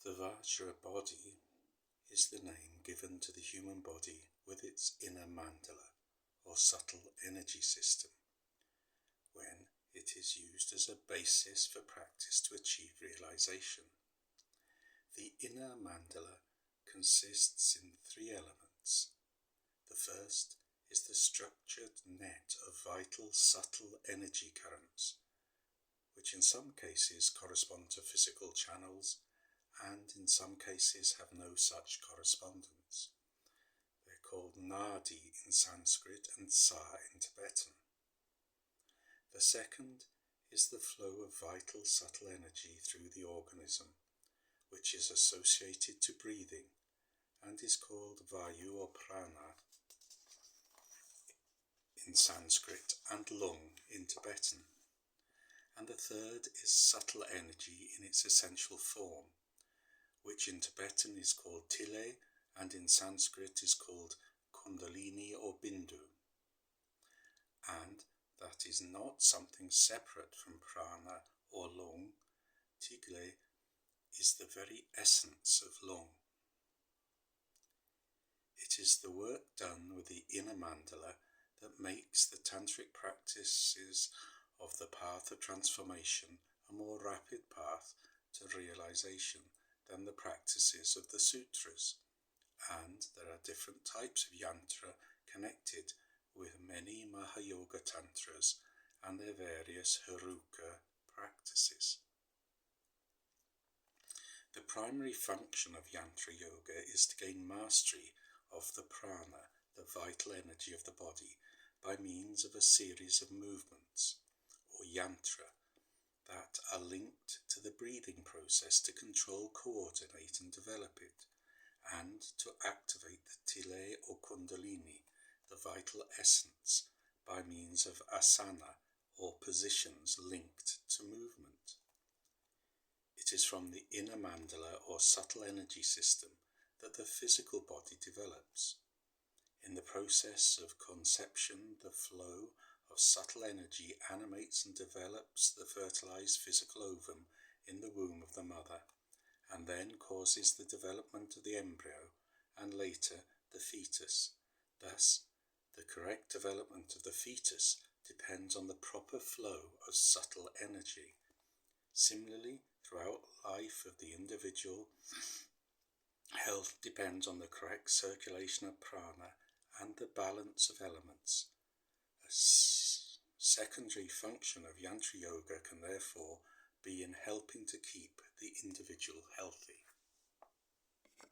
The Vajra body is the name given to the human body with its inner mandala, or subtle energy system, when it is used as a basis for practice to achieve realization. The inner mandala consists in 3 elements. The first is the structured net of vital subtle energy currents, which in some cases correspond to physical channels and in some cases have no such correspondence. They're called nadi in Sanskrit and sa in Tibetan. The second is the flow of vital subtle energy through the organism, which is associated to breathing and is called vayu or prana in Sanskrit and lung in Tibetan. And the third is subtle energy in its essential form, which in Tibetan is called tile and in Sanskrit is called kundalini or bindu. And that is not something separate from prana or lung. Tile is the very essence of lung. It is the work done with the inner mandala that makes the tantric practices of the path of transformation a more rapid path to realization than the practices of the sutras, and there are different types of yantra connected with many Mahayoga tantras and their various Heruka practices. The primary function of yantra yoga is to gain mastery of the prana, the vital energy of the body, by means of a series of movements, or yantra, that are linked to the breathing process to control, coordinate and develop it, and to activate the tile or kundalini, the vital essence, by means of asana, or positions linked to movement. It is from the inner mandala or subtle energy system that the physical body develops. In the process of conception, the flow of subtle energy animates and develops the fertilized physical ovum in the womb of the mother, and then causes the development of the embryo and later the fetus. Thus, the correct development of the fetus depends on the proper flow of subtle energy. Similarly, throughout life of the individual, health depends on the correct circulation of prana and the balance of elements. A secondary function of yantra yoga can therefore be in helping to keep the individual healthy.